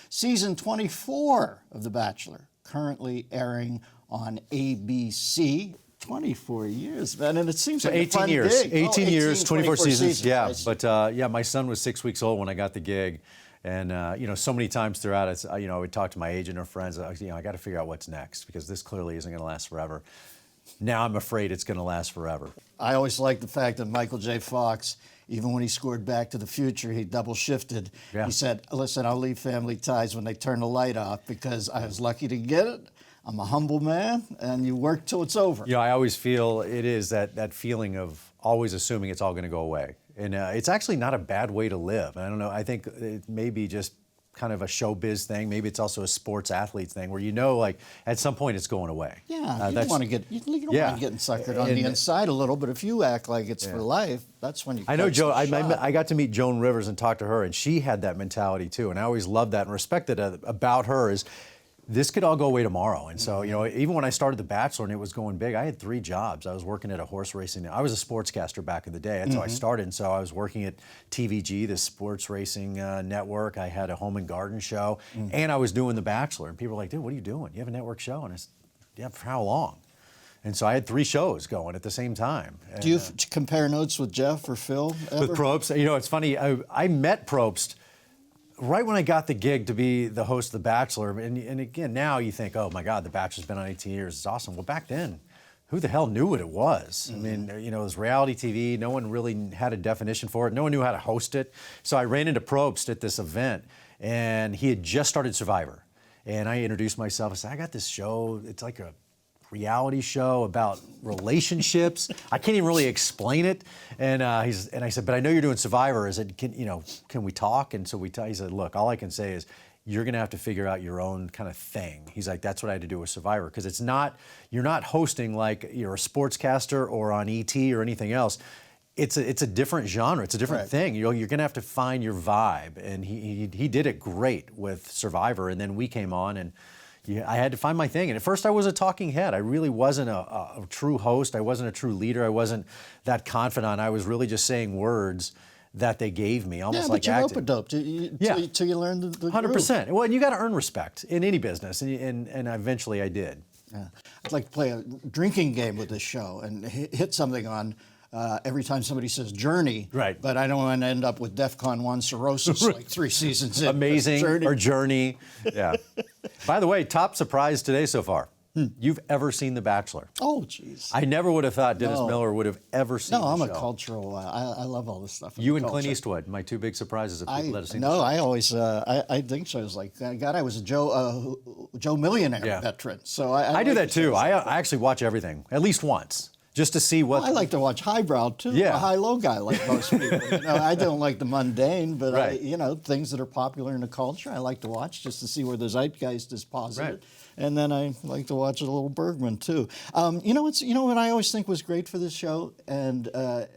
Season 24 of The Bachelor, currently airing on ABC. 24 years, man, and it seems So like 18 a fun years, gig. 18 years, 24 seasons. Yeah, but but yeah, my son was 6 weeks old when I got the gig, and so many times throughout it, I would talk to my agent or friends. I got to figure out what's next because this clearly isn't going to last forever. Now I'm afraid it's going to last forever. I always liked the fact that Michael J. Fox, even when he scored Back to the Future, he double shifted. Yeah. He said, "Listen, I'll leave Family Ties when they turn the light off because I was lucky to get it. I'm a humble man, and you work till it's over." I always feel it is that feeling of always assuming it's all going to go away. And it's actually not a bad way to live. I don't know. I think it may be just kind of a showbiz thing. Maybe it's also a sports athlete thing where like at some point it's going away. Yeah, you don't want to get you don't want getting suckered on the inside a little, but if you act like it's for life, that's when you. I know Joe. I I got to meet Joan Rivers and talk to her, and she had that mentality too. And I always loved that and respected about her is. This could all go away tomorrow. And so, even when I started The Bachelor and it was going big, I had 3 jobs. I was working at a horse racing. I was a sportscaster back in the day. That's how I started. And so I was working at TVG, the sports racing network. I had a home and garden show. And I was doing The Bachelor. And people were like, "Dude, what are you doing? You have a network show?" And I said, "Yeah, for how long?" And so I had 3 shows going at the same time. And, do you compare notes with Jeff or Phil ever? With Probst? It's funny. I met Probst right when I got the gig to be the host of The Bachelor, and again, now you think, oh my God, The Bachelor's been on 18 years, it's awesome. Well, back then, who the hell knew what it was? I mean, it was reality TV, no one really had a definition for it, no one knew how to host it. So I ran into Probst at this event, and he had just started Survivor. And I introduced myself, I said, "I got this show, it's like a reality show about relationships." I can't even really explain it. And I said, "But I know you're doing Survivor. Can we talk?" And so he said, "Look, all I can say is you're going to have to figure out your own kind of thing." He's like, "That's what I had to do with Survivor because you're not hosting like you're a sportscaster or on ET or anything else. It's a different genre. It's a different thing. You're going to have to find your vibe." And he did it great with Survivor. And then we came on and I had to find my thing. And at first I was a talking head. I really wasn't a true host. I wasn't a true leader. I wasn't that confident. I was really just saying words that they gave me, almost like acting. Yeah, but you rope-a-dope till you learn the 100%. Well, and you got to earn respect in any business, and eventually I did. Yeah. I'd like to play a drinking game with this show and hit something on every time somebody says Journey, right? But I don't want to end up with DEFCON 1 cirrhosis like 3 seasons in. Amazing or Journey. Yeah. By the way, top surprise today so far. You've ever seen The Bachelor? Oh, jeez. I never would have thought Dennis Miller would have ever seen. No, I'm the a show. cultural. I love all this stuff. You and Clint Eastwood, my 2 big surprises. If people let us see. No, I always. I think so. I was like, God, I was a Joe Millionaire veteran. So I do that too. I actually watch everything at least once. Just to see what. Well, I like to watch highbrow too. Yeah. I'm a high-low guy like most people. I don't like the mundane, but things that are popular in the culture, I like to watch just to see where the zeitgeist is positive. Right. And then I like to watch a little Bergman too. What I always think was great for this show, and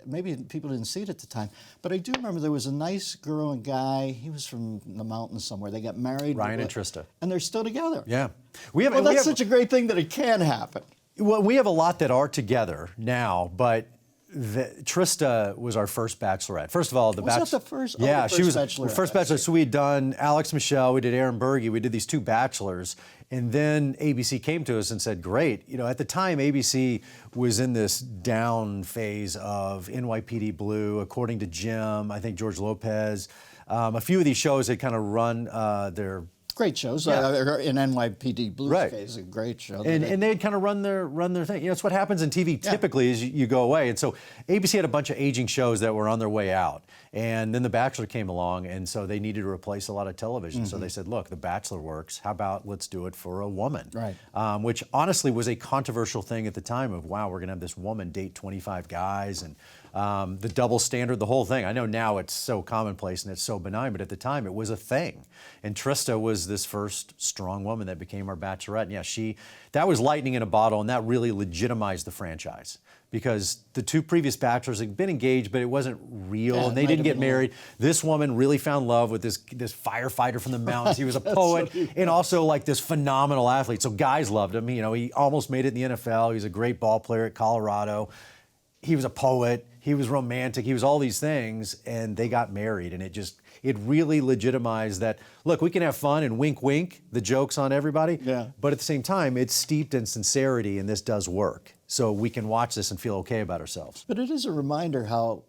maybe people didn't see it at the time, but I do remember there was a nice girl and guy. He was from the mountains somewhere. They got married. Ryan and Trista. And they're still together. Yeah. That's such a great thing that it can happen. Well, we have a lot that are together now, but Trista was our first Bachelorette. First of all, Was that the first? Yeah, she was Bachelorette. the first Bachelor. So we had done Alex Michelle, we did Aaron Berge, we did these 2 Bachelors, and then ABC came to us and said, "Great." At the time, ABC was in this down phase of NYPD Blue, according to Jim, I think George Lopez. A few of these shows had kind of run their great shows. In NYPD Blue's case, a great show. And they'd kind of run their thing. It's what happens in TV typically is you go away. And so ABC had a bunch of aging shows that were on their way out. And then The Bachelor came along, and so they needed to replace a lot of television. So they said, "Look, The Bachelor works. How about let's do it for a woman?" Right. Which honestly was a controversial thing at the time of, wow, we're going to have this woman date 25 guys and the double standard, the whole thing. I know now it's so commonplace and it's so benign, but at the time it was a thing. And Trista was this first strong woman that became our Bachelorette. And yeah, that was lightning in a bottle, and that really legitimized the franchise. Because the 2 previous Bachelors had been engaged, but it wasn't real, and they didn't get married. This woman really found love with this firefighter from the mountains. He was a poet and also like this phenomenal athlete. So guys loved him. He almost made it in the NFL. He was a great ball player at Colorado. He was a poet. He was romantic. He was all these things, and they got married, and it really legitimized that, look, we can have fun and wink, wink, the jokes on everybody, but at the same time, it's steeped in sincerity, and this does work. So we can watch this and feel okay about ourselves. But it is a reminder how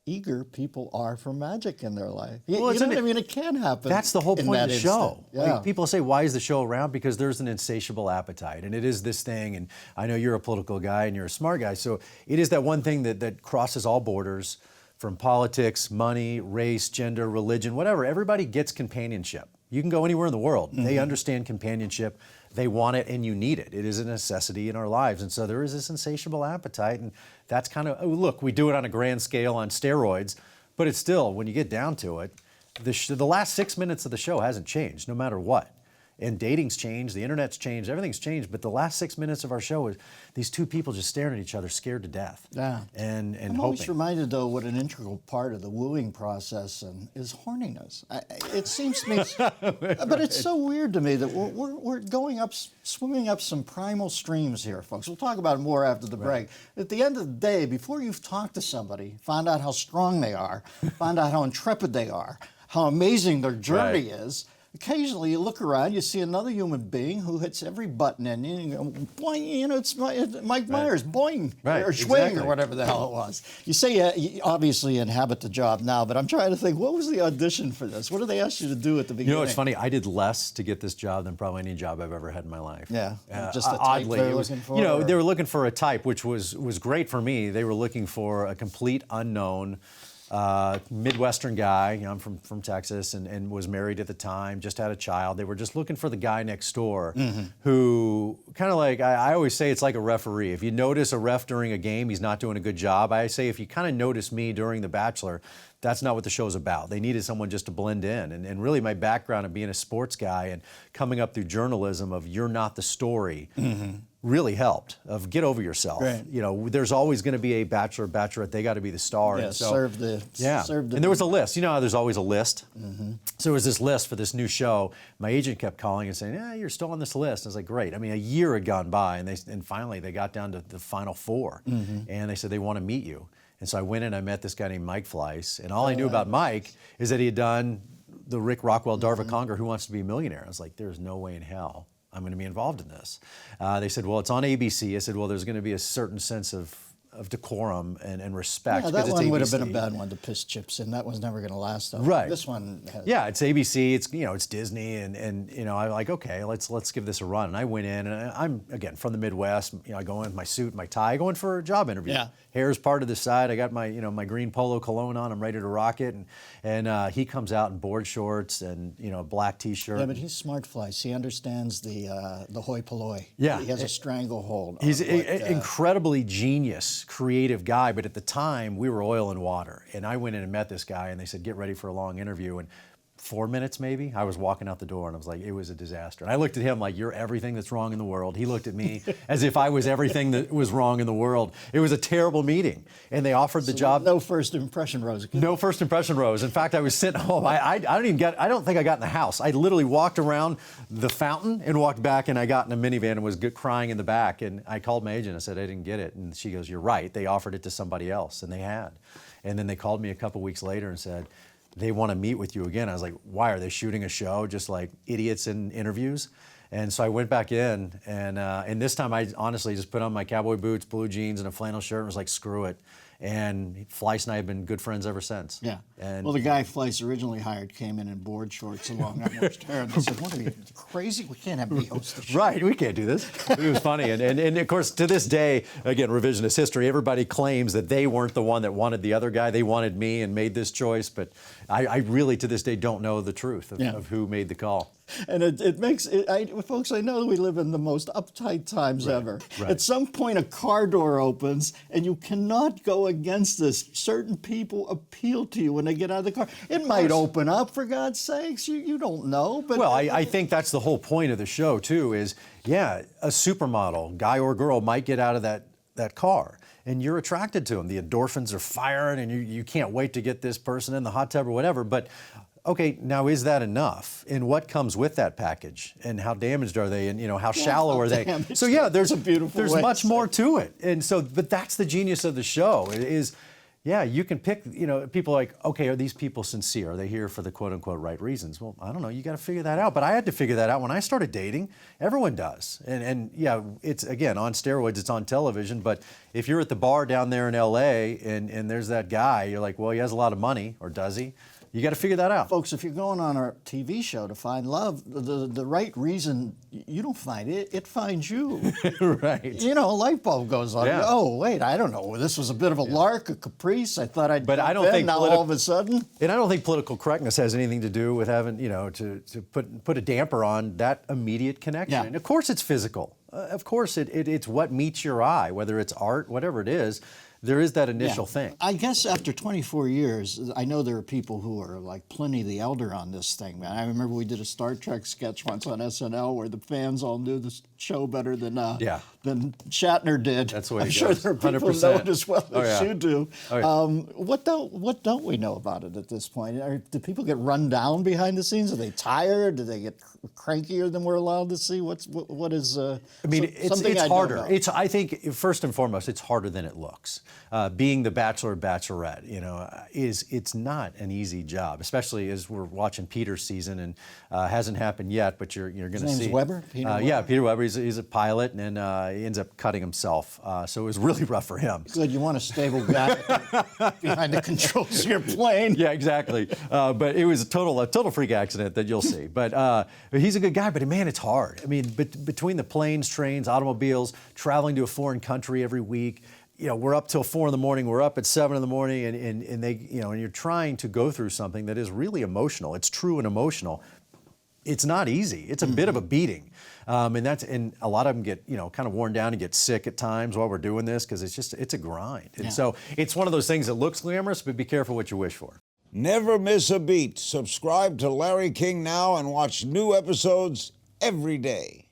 eager people are for magic in their life. Well, you know what I mean? It can happen. That's the whole point of the show. Yeah. Like, people say, why is the show around? Because there's an insatiable appetite, and it is this thing, and I know you're a political guy and you're a smart guy, so it is that one thing that crosses all borders, from politics, money, race, gender, religion, whatever. Everybody gets companionship. You can go anywhere in the world. They understand companionship. They want it, and you need it. It is a necessity in our lives. And so there is this insatiable appetite, and that's kind of, look, we do it on a grand scale on steroids, but it's still, when you get down to it, the last 6 minutes of the show hasn't changed, no matter what. And dating's changed, the internet's changed, everything's changed, but the last 6 minutes of our show is these two people just staring at each other, scared to death. Yeah. And I'm always reminded, though, what an integral part of the wooing process is horniness. It seems to me, but it's so weird to me that we're going up, swimming up some primal streams here, folks. We'll talk about it more after the break. At the end of the day, before you've talked to somebody, find out how strong they are, find out how intrepid they are, how amazing their journey is. Occasionally, you look around, you see another human being who hits every button in you, and you go, boing, you know, it's Mike Myers, boing, or swing, or whatever the hell it was. You say you obviously inhabit the job now, but I'm trying to think, what was the audition for this? What did they ask you to do at the beginning? You know, it's funny, I did less to get this job than probably any job I've ever had in my life. Yeah, just the type they were looking for? You know, they were looking for a type, which was great for me. They were looking for a complete unknown, Midwestern guy. You know, I'm from Texas and was married at the time, just had a child. They were just looking for the guy next door who kind of like, I always say it's like a referee. If you notice a ref during a game, he's not doing a good job. I say if you kind of notice me during The Bachelor, that's not what the show's about. They needed someone just to blend in. And really my background of being a sports guy and coming up through journalism of you're not the story really helped, of get over yourself. Right. You know, there's always going to be a bachelor, bachelorette. They got to be the star. Yeah, and so, serve the. And there was a list. You know how there's always a list? So there was this list for this new show. My agent kept calling and saying, yeah, you're still on this list. I was like, great. I mean, a year had gone by, and finally they got down to the final four. And they said they want to meet you. And so I went in, I met this guy named Mike Fleiss. And all I knew about Mike is that he had done the Rick Rockwell, Darva Conger, Who Wants to Be a Millionaire. I was like, there's no way in hell I'm going to be involved in this. They said, well, it's on ABC. I said, well, there's going to be a certain sense of decorum and respect. Yeah, that it's one would have ABC. been a bad one to piss chips in. That was never going to last, though. Right. This one has. Yeah, it's ABC. It's, you know, it's Disney, and you know, I'm like, okay, let's give this a run. And I went in, and I'm again from the Midwest. You know, I go in with my suit, my tie, I go in for a job interview. Yeah. Hair's part of the side. I got my my green polo cologne on. I'm ready to rock it. And he comes out in board shorts and a black T-shirt. Yeah, but he's smart, Fleiss. He understands the hoi polloi. Yeah. He has a stranglehold. He's an incredibly genius, creative guy. But at the time, we were oil and water. And I went in and met this guy, and they said, get ready for a long interview. And 4 minutes maybe, I was walking out the door, and I was like, it was a disaster. And I looked at him like, you're everything that's wrong in the world. He looked at me as if I was everything that was wrong in the world. It was a terrible meeting. And they offered the job. No first impression rose. No first impression rose. In fact, I was sitting home. I don't think I got in the house. I literally walked around the fountain and walked back, and I got in a minivan and was crying in the back. And I called my agent. I said, I didn't get it. And she goes, you're right. They offered it to somebody else, and they had. And then they called me a couple weeks later and said, they want to meet with you again. I was like, why? Are they shooting a show just like idiots in interviews? And so I went back in, and this time I honestly just put on my cowboy boots, blue jeans, and a flannel shirt, and was like, screw it. And Fleiss and I have been good friends ever since. Yeah. And well, the guy Fleiss originally hired came in board shorts and long unwashed hair, and they said, what are you, crazy? We can't have me host the show. Right, we can't do this. It was funny. And of course, to this day, again, revisionist history, everybody claims that they weren't the one that wanted the other guy. They wanted me and made this choice. But I really, to this day, don't know the truth of who made the call. And it makes it, folks, I know we live in the most uptight times ever. Right. At some point, a car door opens, and you cannot go against this. Certain people appeal to you when they get out of the car. It might open up, for God's sakes. You don't know. But well, I think that's the whole point of the show, too, is, yeah, a supermodel, guy or girl, might get out of that car. And you're attracted to them. The endorphins are firing, and you can't wait to get this person in the hot tub or whatever. But okay, now is that enough? And what comes with that package? And how damaged are they? And how shallow are they? Damaged. So yeah, there's a beautiful. There's much more to it. And so, but that's the genius of the show. It is, Yeah, you can pick, people like, okay, are these people sincere? Are they here for the quote unquote right reasons? Well, I don't know. You got to figure that out. But I had to figure that out when I started dating. Everyone does. And yeah, it's, again, on steroids, it's on television. But if you're at the bar down there in LA and there's that guy, you're like, well, he has a lot of money, or does he? You got to figure that out. Folks, if you're going on a TV show to find love, the right reason, you don't find it, it finds you. Right. A light bulb goes on. Yeah. Oh, wait, I don't know. This was a bit of a lark, a caprice. I thought I'd But I don't jump in. think Now all of a sudden. And I don't think political correctness has anything to do with having, to put a damper on that immediate connection. Yeah. And of course it's physical. Of course it's what meets your eye, whether it's art, whatever it is. There is that initial thing. I guess after 24 years, I know there are people who are like Pliny the Elder on this thing, man. I remember we did a Star Trek sketch once on SNL where the fans all knew the show better than Shatner did. That's the way it I'm sure there are people who 100%. know it as well as yeah. you do. Oh, yeah. What don't we know about it at this point? Do people get run down behind the scenes? Are they tired? Do they get crankier than we're allowed to see? What is? I mean, it's harder. I think first and foremost, it's harder than it looks. Being the Bachelor, Bachelorette, it's not an easy job, especially as we're watching Peter's season, and hasn't happened yet, but you're going to see. His name's Weber? Peter Weber? Yeah, Peter Weber. He's a pilot, and he ends up cutting himself. So it was really rough for him. Good, you want a stable guy behind the controls of your plane. Yeah, exactly. But it was a total freak accident that you'll see. But he's a good guy, but man, it's hard. I mean, between the planes, trains, automobiles, traveling to a foreign country every week, we're up till 4 a.m. We're up at 7 a.m. and they, and you're trying to go through something that is really emotional. It's true and emotional. It's not easy. It's a bit of a beating. And a lot of them get, kind of worn down and get sick at times while we're doing this, because it's a grind. And so it's one of those things that looks glamorous, but be careful what you wish for. Never miss a beat. Subscribe to Larry King now and watch new episodes every day.